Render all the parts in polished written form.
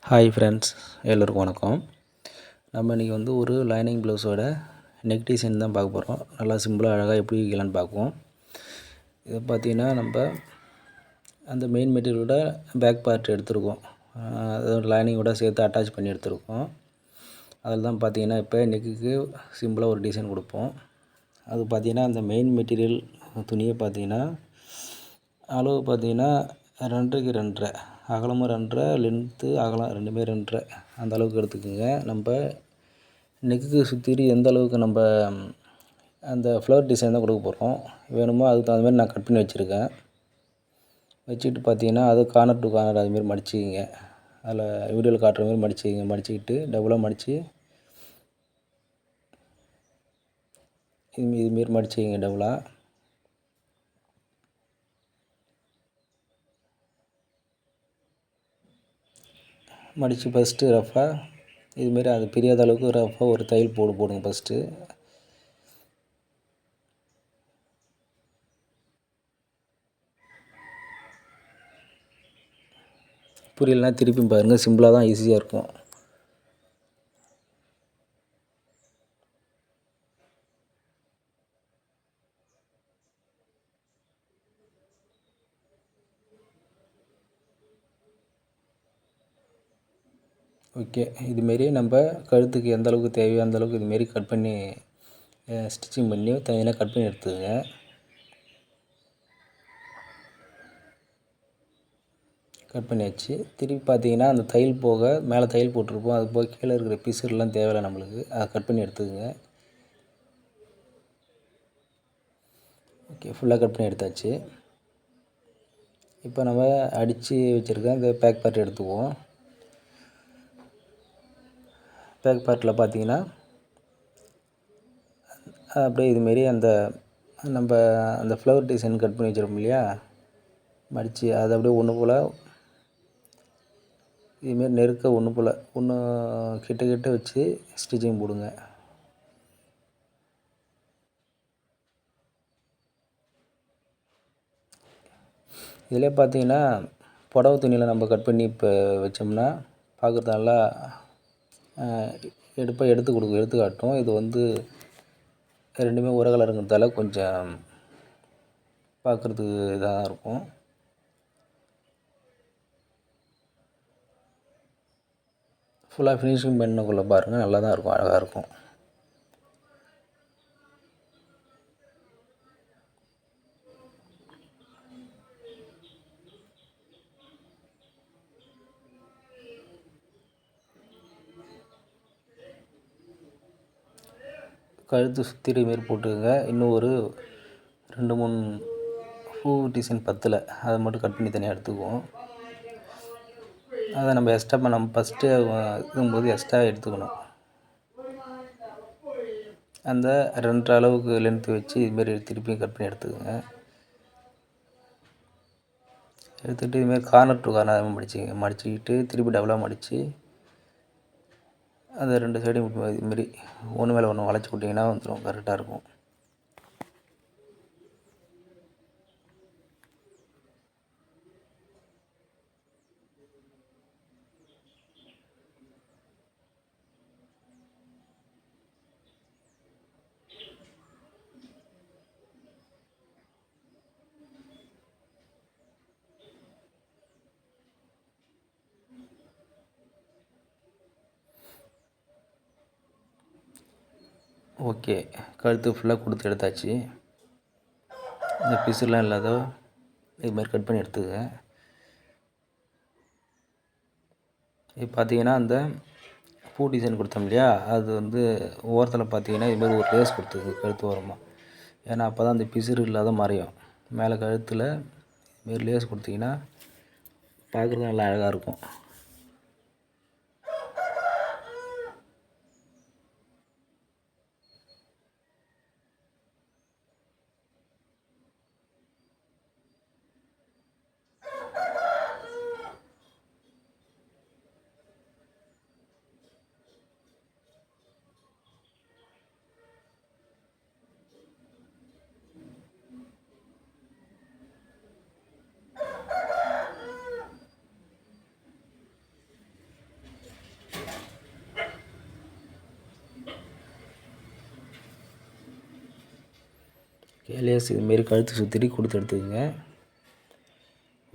Hi friends, எல்லோருக்கும் வணக்கம். நம்ம இன்றைக்கி ஒரு லைனிங் ப்ளவுஸோட நெக் டிசைன் தான் பார்க்க போகிறோம். நல்லா சிம்பிளாக அழகாக எப்படி வைக்கலான்னு பார்ப்போம். இதை பார்த்திங்கன்னா நம்ம அந்த மெயின் மெட்டீரியலோட பேக் பார்ட் எடுத்துருக்கோம். அதோட லைனிங்கோட சேர்த்து அட்டாச் பண்ணி எடுத்துருக்கோம். அதில் தான் பார்த்திங்கன்னா இப்போ நெக்குக்கு சிம்பிளாக ஒரு டிசைன் கொடுப்போம். அது பார்த்திங்கன்னா அந்த மெயின் மெட்டீரியல் துணியை பார்த்திங்கன்னா அளவு பார்த்திங்கன்னா 2க்கு 2.5, அகலமும் 2.5, லென்த்து அகலம் ரெண்டுமே 2.5 அந்த அளவுக்கு எடுத்துக்கோங்க. நம்ம நெக்குக்கு சுற்றி எந்த அளவுக்கு நம்ம அந்த ஃப்ளவர் டிசைன் தான் கொடுக்க போகிறோம் வேணுமோ அதுக்கு தகுந்த மாதிரி நான் கட் பண்ணி வச்சுருக்கேன். வச்சுக்கிட்டு பார்த்தீங்கன்னா அது கார்னர் டு கார்னர் அதுமாரி மடிச்சிக்கிங்க. அதில் வீடியோவில் காட்டுற மாதிரி மடிச்சிக்கிங்க. மடிச்சிக்கிட்டு டபுளாக மடித்து இதுமாரி மடிச்சிக்கிங்க. டபுளாக மடித்து ஃபஸ்ட்டு ரஃப்பாக இதுமாரி அது பிரியாத அளவுக்கு ரஃப்பாக ஒரு தையல் போடுங்க ஃபஸ்ட்டு. புரியலனா திருப்பி பாருங்கள். சிம்பிளாக தான், ஈஸியாக இருக்கும். ஓகே, இதுமாரி நம்ம கழுத்துக்கு எந்த அளவுக்கு தேவையோ அந்த அளவுக்கு இதுமாரி கட் பண்ணி ஸ்டிச்சிங் பண்ணி தனியாக கட் பண்ணி எடுத்துக்கோங்க. கட் பண்ணியாச்சு. திருப்பி பார்த்தீங்கன்னா அந்த தையல் போக மேலே தையல் போட்டிருப்போம். அது போக கீழே இருக்கிற பீஸுலாம் தேவையில்லை நம்மளுக்கு. அதை கட் பண்ணி எடுத்துக்கோங்க. ஓகே, ஃபுல்லாக கட் பண்ணி எடுத்தாச்சு. இப்போ நம்ம அடித்து வச்சுருக்க இந்த பேக் பார்ட் எடுத்துக்குவோம். பேக் பார்ட்டில் பார்த்தீங்கன்னா அப்படியே இதுமாரி அந்த நம்ம அந்த ஃப்ளவர் டிசைன் கட் பண்ணி வச்சுருப்போம் இல்லையா, மடித்து அதை அப்படியே ஒன்று போல் இதுமாரி நெருக்க ஒன்று போல் ஒன்று கிட்ட வச்சு ஸ்டிச்சிங் போடுங்க. இதிலே பார்த்தீங்கன்னா புடவை துணியில் நம்ம கட் பண்ணி இப்போ வச்சோம்னா பார்க்குறது நல்லா எடுத்து காட்டும். இது ரெண்டுமே ஒரே கலருங்கிறதால கொஞ்சம் பார்க்குறதுக்கு இதாக இருக்கும். ஃபுல்லாக ஃபினிஷிங் பண்ணக்குள்ளே பாருங்கள், நல்லா தான் இருக்கும், அழகாக இருக்கும். கழுத்து சுற்றி மாரி போட்டுக்கோங்க. இன்னும் ஒரு 2-3 பூ டிசைன் பத்தலை, அதை மட்டும் கட் பண்ணி தனியாக எடுத்துக்குவோம். அதை நம்ம எக்ஸ்ட்ரா நம்ம ஃபஸ்ட்டு இருக்கும்போது எக்ஸ்ட்ரா எடுத்துக்கணும். அந்த 2.5 அளவுக்கு லென்த்து வச்சு இதுமாரி திருப்பியும் கட் பண்ணி எடுத்துக்கோங்க. எடுத்துகிட்டு இதுமாரி கார்னர் டு கார்னர் மடிச்சிக்கிட்டு திருப்பி டபுளாக மடித்து அந்த 2 சைடும் இதுமாரி ஒன்று மேலே ஒன்று வளைச்சி விட்டிங்கன்னா வந்துடும், கரெக்டாக இருக்கும். ஓகே, கழுத்து ஃபுல்லாக கொடுத்து எடுத்தாச்சு. இந்த பீஸெல்லாம் இல்லாத இதுமாதிரி கட் பண்ணி எடுத்துக்கங்க. இப்போ பார்த்தீங்கன்னா அந்த பூ டிசைன் கொடுத்தோம் இல்லையா, அது ஓரத்தில் பார்த்தீங்கன்னா இதுமாதிரி ஒரு லேஸ் கொடுத்துருக்கு கழுத்து ஓரமாக. ஏன்னா அப்போ தான் அந்த பிசுறு இல்லாத மறையும். மேலே கழுத்தில் இதுமாரி லேஸ் கொடுத்தீங்கன்னா பார்க்குறது நல்லா அழகாக இருக்கும். லேஸ் இதுமாரி கழுத்து சுற்றிட்டு கொடுத்து எடுத்துக்கோங்க.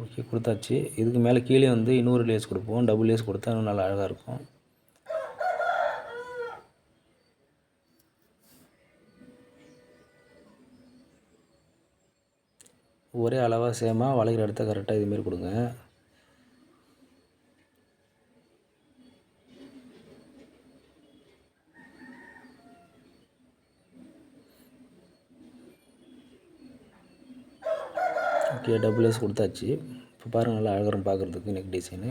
ஓகே, கொடுத்தாச்சு. இதுக்கு மேலே கீழே வந்து இன்னொரு லேஸ் கொடுப்போம். டபுள் லேஸ் கொடுத்தா இன்னும் நல்லா அழகாக இருக்கும். ஒரே அளவாக சேமாக வளைக்கிற இடத்த கரெக்டாக இதுமாரி கொடுங்க. ஓகே, டபுள் லேஸ் கொடுத்தாச்சு. இப்போ பாருங்கள், நல்லா அழகாக இருக்கும் பார்க்குறதுக்கு நெக் டிசைனு.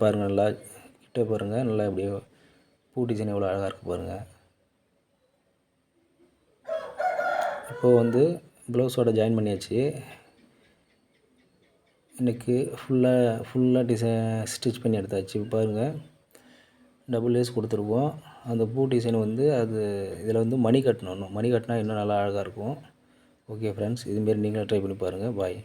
பாருங்கள், நல்லா கிட்ட பாருங்கள், நல்லா எப்படியோ பூ டிசைன் எவ்வளோ அழகாக இருக்குது பாருங்கள். இப்போது வந்து ப்ளவுஸோட ஜாயின் பண்ணியாச்சு. நெக்கு ஃபுல்லாக ஸ்டிச் பண்ணி எடுத்தாச்சு. பாருங்கள், டபுள் லேஸ் கொடுத்துருவோம். அந்த பூ டிசைன் வந்து அது இதில் வந்து மணி கட்டணும். மணி கட்டினா இன்னும் நல்லா அழகாக இருக்கும். ஓகே ஃப்ரெண்ட்ஸ், இதுமாரி நீங்களும் ட்ரை பண்ணி பாருங்கள். பாய்.